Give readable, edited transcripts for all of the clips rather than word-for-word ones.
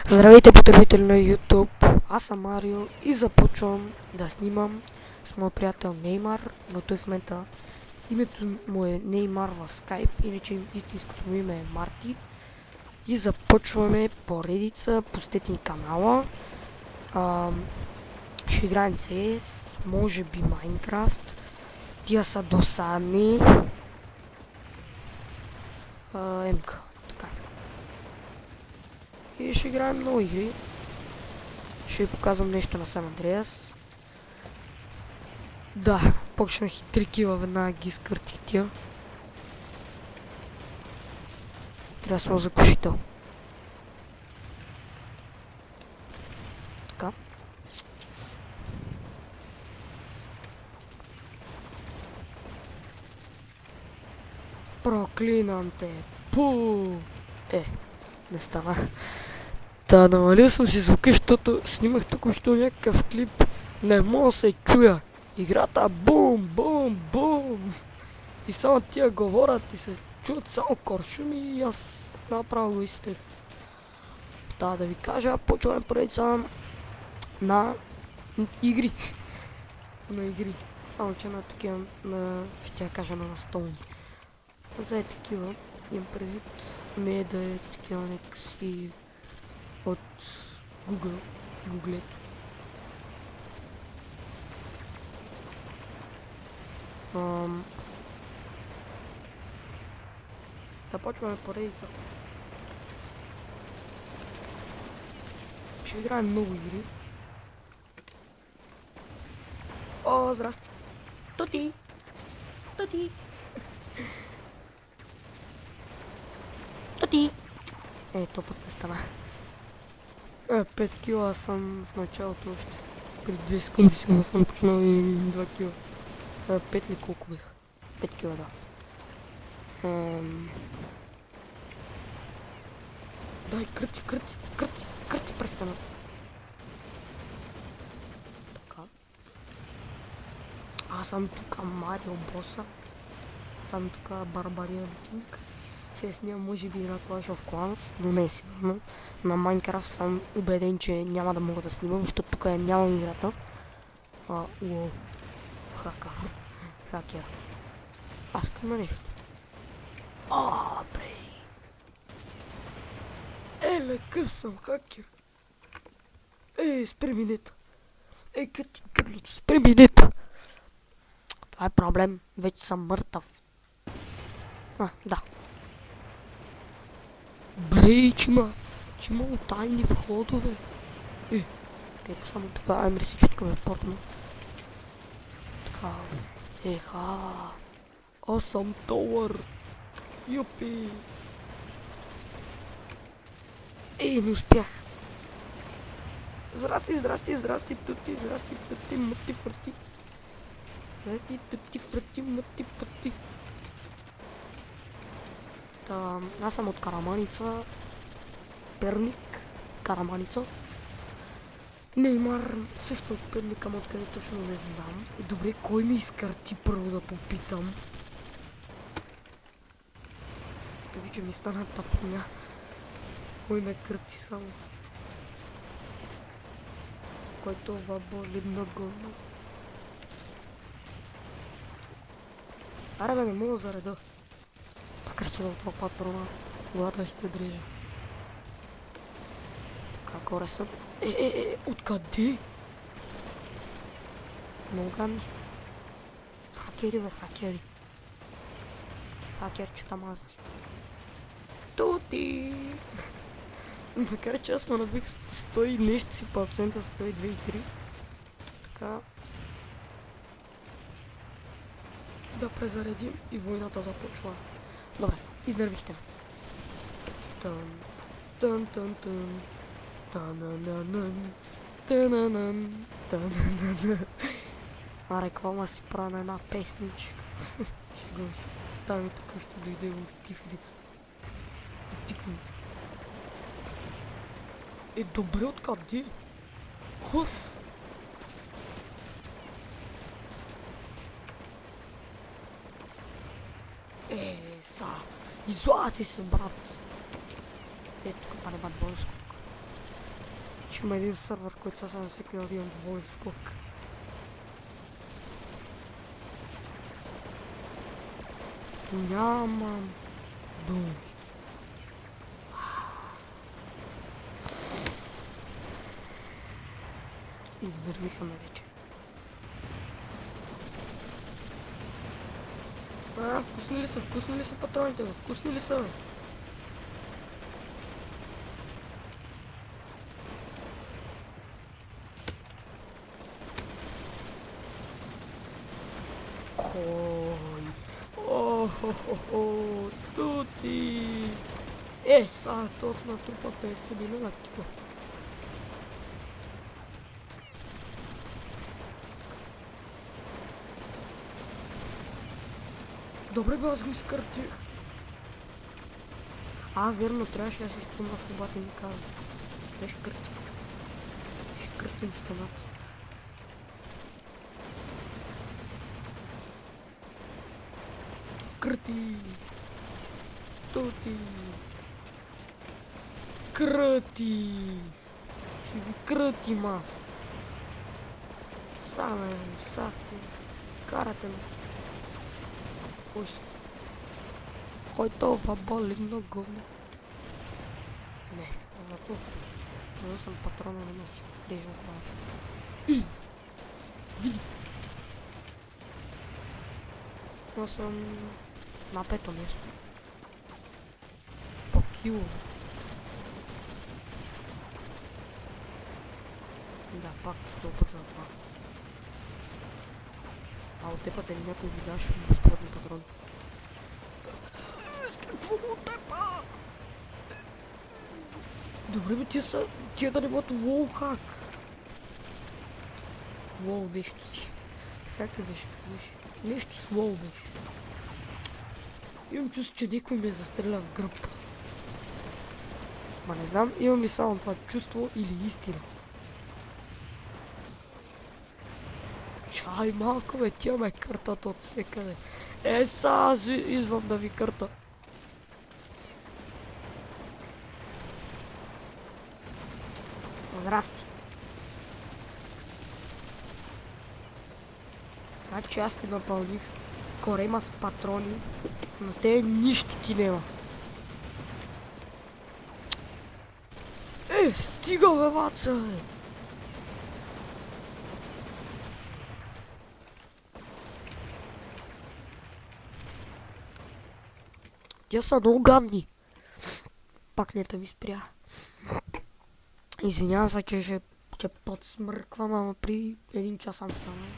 Здравейте, потребители на YouTube, аз съм Марио и започвам да снимам с моят приятел Неймар, но той в момента името му е Неймар в Skype, иначе истинското му име е Марти. И започваме поредица, пустете ни канала. Ще играем CS, може би Minecraft, тия са досадни. МК. И ще играем много игри. Ще ви показвам нещо на Сан Андреас. Да, почнах и 3 кила, веднага ги изкъртих тия. Трябва да сложа закушител. Така. Проклинам те. Пу! Не стана. Та, намалил съм си звука, защото снимах току-що някакъв клип. Не мога да се чуя. Играта бум, бум, бум. И само тия говорят и се чуят само коршуми и аз направо го изтрих. Да ви кажа, почваме поредица на игри. На игри. Само че на такива, ще я кажа на настолни. За такива имам предвид, не е да е такива някакси от Google-ето. Да почваме поредица. Ще играем много игри. О, здрасти! Тоти! Тоти! Тоти! То път не стана. 5 кила съм в началото още. Преди 2 секунди сигурно съм почнал и 2 кила. 5 ли колко бих? 5 кила, да. Дай, кръти, престана. Така. Аз съм тук Марио боса. Съм тук Барбария Викинг. Ще снимам може би на Clash of Clans, но не е сигурно. На Minecraft съм убеден, че няма да мога да снимам, защото тук нямам играта. Уоу. Хакер. Аз има нещо. Бре. Лекъв съм хакер. Спри минета. Като пирлото, спри минета. Това е проблем. Вече съм мъртъв. Да. Бре, че има тайни входове. Само така, айме си чутка ме портно. Така, аз съм Тауър. Юпи. Не успях. Здрасти, тути, мъти, фърти. Здрасти, тути, фърти, мъти, фърти. Аз съм от Караманица, Перник, Караманица. Неймар също от Перник, ама откъде точно не знам. Добре, кой ми изкърти първо да попитам? Че ми стана тъпня. Кой ме кърти само? Който боли много. Аре бе, не мога да зареда. Макар че за това патрона главата ще дрежа. Така, горе съм. Откъде? Ногами. Хакери бе, хакери. Хакерчета мазни. Тоти! Макар че аз ме набих 100 и нещо си процента, 102,3. Така. Да презаредим и войната започва. Добре, изнервихте. Реклама си правя на една песничка. Шегувам се. Там тук ще дойде от кифелица. От тиквеницата. Добре, откъде? Хус! Излагате се, брат. Тук па не бат българско. Ще има един сървър, който сега съм свикнал да имам двоен скок. Нямам думи. Издървиха ме вече. Вкусни ли са патроните, бе? Вкусни ли са, бе? Кой? О-хо-хо-хо, тути! Са, то се натрупа 50 милиона типа. Добре бе, аз го изкъртих. Верно, трябваше да си спомнах, обаче ми казва. Те ще кърти. Ще къртим стената. Кръти! Тути! Кръти! Ще ви крътим аз! Саме, сахте, карате ме. Кой си? Кой това боли на говно? Не, зато. Но съм патрона на нас. Режем хвала. Види! Но съм на 5-то място. По кило. Да, пак 100 път за това. А от тепата ли някой ви даш безплатни патрони? С какво от тепа? Добре бе, тия да не бъдат лоу хак. Лоу нещо си. Как се беше? Нещо с лоу беше. Имам чувство, че някой ме застреля в гръб. Ма не знам, имам ли само това чувство или истина. Чай малко бе, тя ме къртат от всекъде. Аз идвам да ви кърта. Здрасти. Значи аз ти напълних корема с патрони, но те нищо ти нема. Стига бе, ваца, бе! Тя са много гадни. Пак не ми спря. Извинявам се, че подсмърквам, ама при 1 час съм станал.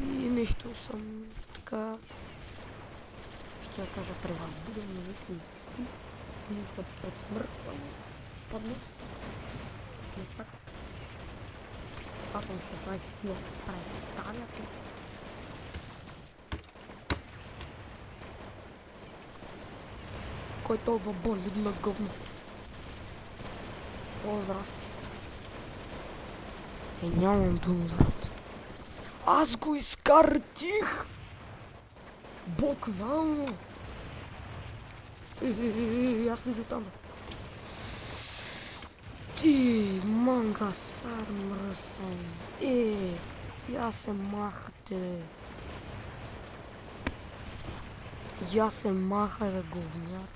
И нещо съм така... Ще я кажа превъзбуден, но нещо ми се спи. И подсмърквам. Поднос. Не так. Аз съм 16 кило. Представяте? Кой толкова боли на говно? О, здрасти. Нямам дума, брат. Аз го изкартих! Буквално! Аз не там. Ти, мангасар мръсен. Я се махате. Я се махай, бе, говняр.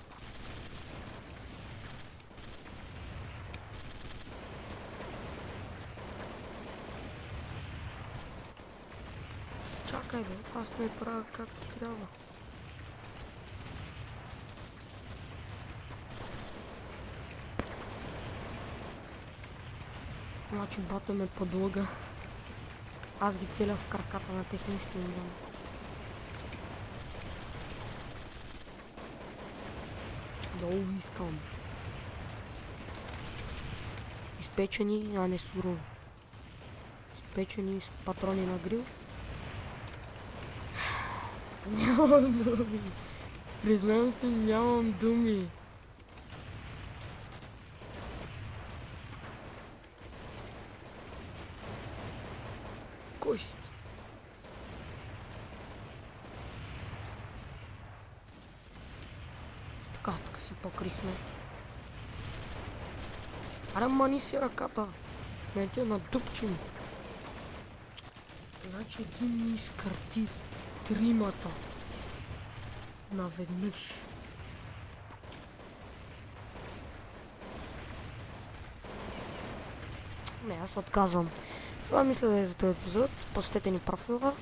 Чакай бе, аз не правя както трябва. Значи бата ме подлъга. Аз ги целя в краката на технично дом. Долу искам. Изпечени, а не сурово. Изпечени с патрони на грил. Нямам думи. Признавам се, нямам думи. Кой си? Така, тук се покрихме. Аре, мани си ръката. Не те надупчим. Значи един ми изкърти тримата. Наведнъж. Не, аз отказвам. Това мисля да е за този епизод. Посетете ни профила.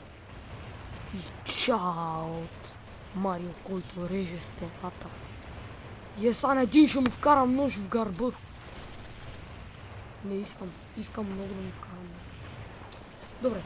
И чао от Марио, който реже стената. И сега един ще му вкарам нож в гърба. Не искам. Искам много да му вкарам. Добре.